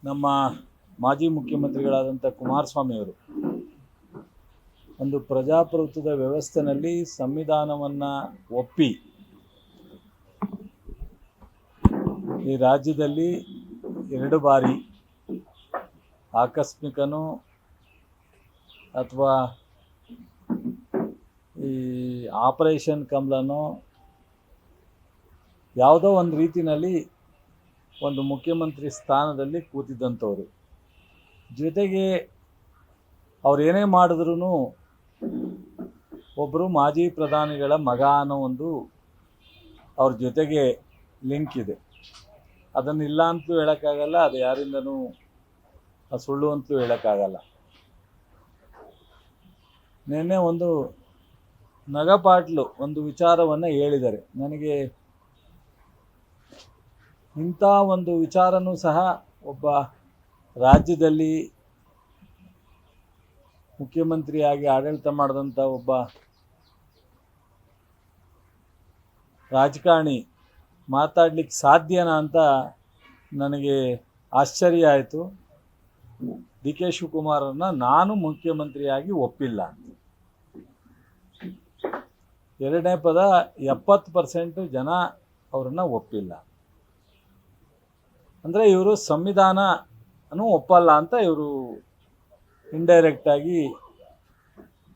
ನಮ್ಮ ಮಾಜಿ ಮುಖ್ಯಮಂತ್ರಿಗಳಾದಂಥ ಕುಮಾರಸ್ವಾಮಿ ಅವರು ಒಂದು ಪ್ರಜಾಪ್ರಭುತ್ವದ ವ್ಯವಸ್ಥೆಯಲ್ಲಿ ಸಂವಿಧಾನವನ್ನು ಒಪ್ಪಿ ಈ ರಾಜ್ಯದಲ್ಲಿ 2 ಬಾರಿ ಆಕಸ್ಮಿಕನೋ ಅಥವಾ ಈ ಆಪರೇಷನ್ ಕಮಲನೋ ಯಾವುದೋ ಒಂದು ರೀತಿಯಲ್ಲಿ ಒಂದು ಮುಖ್ಯಮಂತ್ರಿ ಸ್ಥಾನದಲ್ಲಿ ಕೂತಿದ್ದಂಥವ್ರು. ಜೊತೆಗೆ ಅವ್ರು ಏನೇ ಮಾಡಿದ್ರೂ ಒಬ್ಬರು ಮಾಜಿ ಪ್ರಧಾನಿಗಳ ಮಗ ಅನ್ನೋ ಒಂದು ಅವ್ರ ಜೊತೆಗೆ ಲಿಂಕ್ ಇದೆ. ಅದನ್ನಿಲ್ಲ ಅಂತಲೂ ಹೇಳೋಕ್ಕಾಗಲ್ಲ, ಅದು ಯಾರಿಂದನೂ ಸುಳ್ಳು ಅಂತಲೂ ಹೇಳೋಕ್ಕಾಗಲ್ಲ. ನಿನ್ನೆ ಒಂದು ನಗಪಾಟ್ಲು ಒಂದು ವಿಚಾರವನ್ನು ಹೇಳಿದ್ದಾರೆ. ನನಗೆ ಇಂಥ ಒಂದು ವಿಚಾರನೂ ಸಹ ಒಬ್ಬ ರಾಜ್ಯದಲ್ಲಿ ಮುಖ್ಯಮಂತ್ರಿಯಾಗಿ ಆಡಳಿತ ಮಾಡಿದಂಥ ಒಬ್ಬ ರಾಜಕಾರಣಿ ಮಾತಾಡಲಿಕ್ಕೆ ಸಾಧ್ಯನಾ ಅಂತ ನನಗೆ ಆಶ್ಚರ್ಯ ಆಯಿತು. ಡಿ ಕೆ ಶಿವಕುಮಾರನ್ನು ನಾನು ಮುಖ್ಯಮಂತ್ರಿಯಾಗಿ ಒಪ್ಪಿಲ್ಲ. ಎರಡನೇ ಪದ 70% ಜನ ಅವರನ್ನು ಒಪ್ಪಿಲ್ಲ. ಅಂದರೆ ಇವರು ಸಂವಿಧಾನನೂ ಒಪ್ಪಲ್ಲ ಅಂತ ಇವರು ಇಂಡೈರೆಕ್ಟಾಗಿ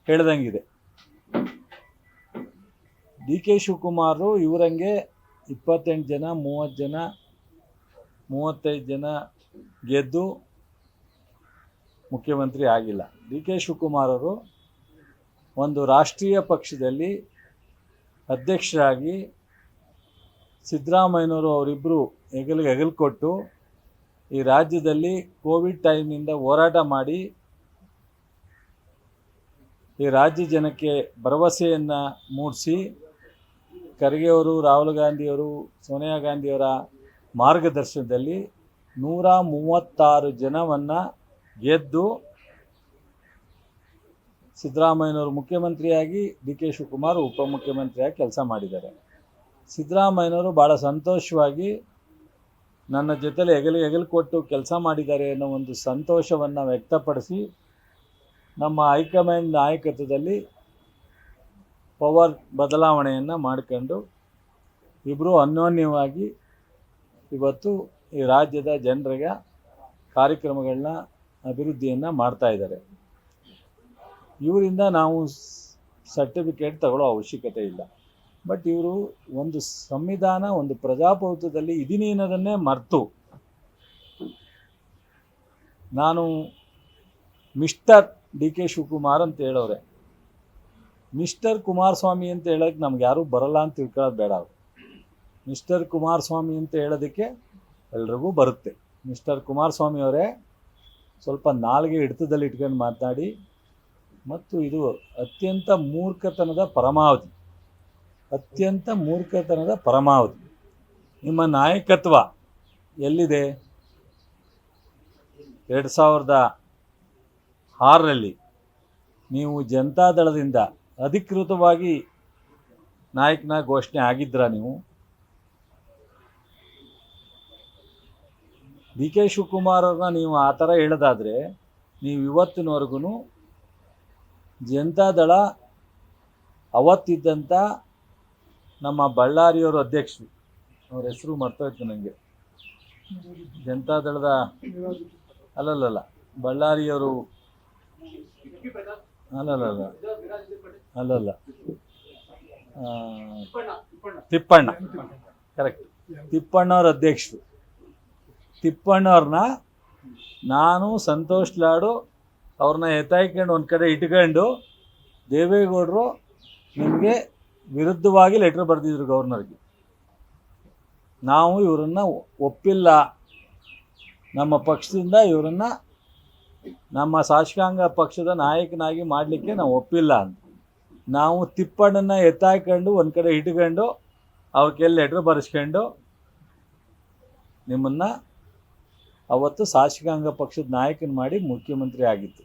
ಹೇಳ್ದಂಗಿದೆ. ಡಿ ಕೆ ಶಿವಕುಮಾರು ಇವರಂಗೆ 28 ಜನ 30 ಜನ 35 ಜನ ಗೆದ್ದು ಮುಖ್ಯಮಂತ್ರಿ ಆಗಿಲ್ಲ. ಡಿ ಕೆ ಶಿವಕುಮಾರ್ ಅವರು ಒಂದು ರಾಷ್ಟ್ರೀಯ ಪಕ್ಷದಲ್ಲಿ ಅಧ್ಯಕ್ಷರಾಗಿ ಸಿದ್ದರಾಮಯ್ಯನವರು ಅವರಿಬ್ಬರು ಹೆಗಲು ಕೊಟ್ಟು ಈ ರಾಜ್ಯದಲ್ಲಿ ಕೋವಿಡ್ ಟೈಮ್ನಿಂದ ಹೋರಾಟ ಮಾಡಿ ಈ ರಾಜ್ಯ ಜನಕ್ಕೆ ಭರವಸೆಯನ್ನು ಮೂಡಿಸಿ ಖರ್ಗೆ ಅವರು, ರಾಹುಲ್ ಗಾಂಧಿಯವರು, ಸೋನಿಯಾ ಗಾಂಧಿಯವರ ಮಾರ್ಗದರ್ಶನದಲ್ಲಿ 136 ಜನವನ್ನು ಗೆದ್ದು ಸಿದ್ದರಾಮಯ್ಯನವರು ಮುಖ್ಯಮಂತ್ರಿಯಾಗಿ ಡಿ ಕೆ ಶಿವಕುಮಾರ್ ಉಪಮುಖ್ಯಮಂತ್ರಿಯಾಗಿ ಕೆಲಸ ಮಾಡಿದ್ದಾರೆ. ಸಿದ್ದರಾಮಯ್ಯನವರು ಭಾಳ ಸಂತೋಷವಾಗಿ ನನ್ನ ಜೊತೆಲಿ ಹೆಗಲು ಕೊಟ್ಟು ಕೆಲಸ ಮಾಡಿದ್ದಾರೆ ಅನ್ನೋ ಒಂದು ಸಂತೋಷವನ್ನು ವ್ಯಕ್ತಪಡಿಸಿ ನಮ್ಮ ಹೈಕಮಾಂಡ್ ನಾಯಕತ್ವದಲ್ಲಿ ಪವರ್ ಬದಲಾವಣೆಯನ್ನು ಮಾಡ್ಕೊಂಡು ಇಬ್ಬರು ಅನ್ಯೋನ್ಯವಾಗಿ ಇವತ್ತು ಈ ರಾಜ್ಯದ ಜನರಿಗೆ ಕಾರ್ಯಕ್ರಮಗಳನ್ನ ಅಭಿವೃದ್ಧಿಯನ್ನು ಮಾಡ್ತಾಯಿದ್ದಾರೆ. ಇವರಿಂದ ನಾವು ಸರ್ಟಿಫಿಕೇಟ್ ತಗೊಳ್ಳೋ ಅವಶ್ಯಕತೆ ಇಲ್ಲ. ಬಟ್ ಇವರು ಒಂದು ಸಂವಿಧಾನ, ಒಂದು ಪ್ರಜಾಪ್ರಭುತ್ವದಲ್ಲಿ ಇದೀನಿ ಅನ್ನೋದನ್ನೇ ಮರೆತು ನಾನು ಮಿಸ್ಟರ್ ಡಿ ಕೆ ಶಿವಕುಮಾರ್ ಅಂತ ಹೇಳೋರೆ. ಮಿಸ್ಟರ್ ಕುಮಾರಸ್ವಾಮಿ ಅಂತ ಹೇಳೋಕ್ಕೆ ನಮ್ಗೆ ಯಾರೂ ಬರಲ್ಲ ಅಂತ ತಿಳ್ಕೊಳ್ಳೋದು ಬೇಡ. ಅವರು ಮಿಸ್ಟರ್ ಕುಮಾರಸ್ವಾಮಿ ಅಂತ ಹೇಳೋದಕ್ಕೆ ಎಲ್ರಿಗೂ ಬರುತ್ತೆ. ಮಿಸ್ಟರ್ ಕುಮಾರಸ್ವಾಮಿ ಅವರೇ ಸ್ವಲ್ಪ ನಾಲ್ಗೆ ಹಿಡಿತದಲ್ಲಿ ಇಟ್ಕೊಂಡು ಮಾತನಾಡಿ, ಮತ್ತು ಇದು ಅತ್ಯಂತ ಮೂರ್ಖತನದ ಪರಮಾವಧಿ. ನಿಮ್ಮ ನಾಯಕತ್ವ ಎಲ್ಲಿದೆ? 2006ರಲ್ಲಿ ನೀವು ಜನತಾದಳದಿಂದ ಅಧಿಕೃತವಾಗಿ ನಾಯಕನ ಘೋಷಣೆ ಆಗಿದ್ರಾ? ನೀವು ಡಿ ಕೆ ಶಿವಕುಮಾರ್ ಅವ್ರನ್ನ ನೀವು ಆ ಥರ ಹೇಳೋದಾದರೆ ನೀವು ಇವತ್ತಿನವರೆಗೂ ಜನತಾದಳ ಅವತ್ತಿದ್ದಂಥ ನಮ್ಮ ಬಳ್ಳಾರಿಯವರು ಅಧ್ಯಕ್ಷರು, ಅವ್ರ ಹೆಸರು ಮರ್ತೋಯ್ತು ನನಗೆ, ಜನತಾದಳದ ಅಲ್ಲಲ್ಲ ಬಳ್ಳಾರಿಯವರು ಅಲ್ಲಲ್ಲ ತಿಪ್ಪಣ್ಣ, ಕರೆಕ್ಟ್, ತಿಪ್ಪಣ್ಣವ್ರ ಅಧ್ಯಕ್ಷರು. ತಿಪ್ಪಣ್ಣವ್ರನ್ನ ನಾನು ಸಂತೋಷ್ ಲಾಡು ಅವ್ರನ್ನ ಎತ್ತಾಯ್ಕೊಂಡು ಒಂದು ಕಡೆ ಇಟ್ಕೊಂಡು ದೇವೇಗೌಡರು ನಿಮಗೆ ವಿರುದ್ಧವಾಗಿ ಲೆಟ್ರ್ ಬರೆದಿದ್ರು ಗವರ್ನರ್ಗೆ. ನಾವು ಇವರನ್ನು ಒಪ್ಪಿಲ್ಲ, ನಮ್ಮ ಪಕ್ಷದಿಂದ ಇವರನ್ನು ನಮ್ಮ ಶಾಸಕಾಂಗ ಪಕ್ಷದ ನಾಯಕನಾಗಿ ಮಾಡಲಿಕ್ಕೆ ನಾವು ಒಪ್ಪಿಲ್ಲ ಅಂತ. ನಾವು ತಿಪ್ಪಣ್ಣನ ಎತ್ತಾಕೊಂಡು ಒಂದು ಕಡೆ ಇಟ್ಕೊಂಡು ಅವ್ರ ಕೈಯಲ್ಲಿ ಲೆಟ್ರ್ ಬರೆಸ್ಕೊಂಡು ನಿಮ್ಮನ್ನು ಅವತ್ತು ಶಾಸಕಾಂಗ ಪಕ್ಷದ ನಾಯಕನ ಮಾಡಿ ಮುಖ್ಯಮಂತ್ರಿ ಆಗಿತ್ತು.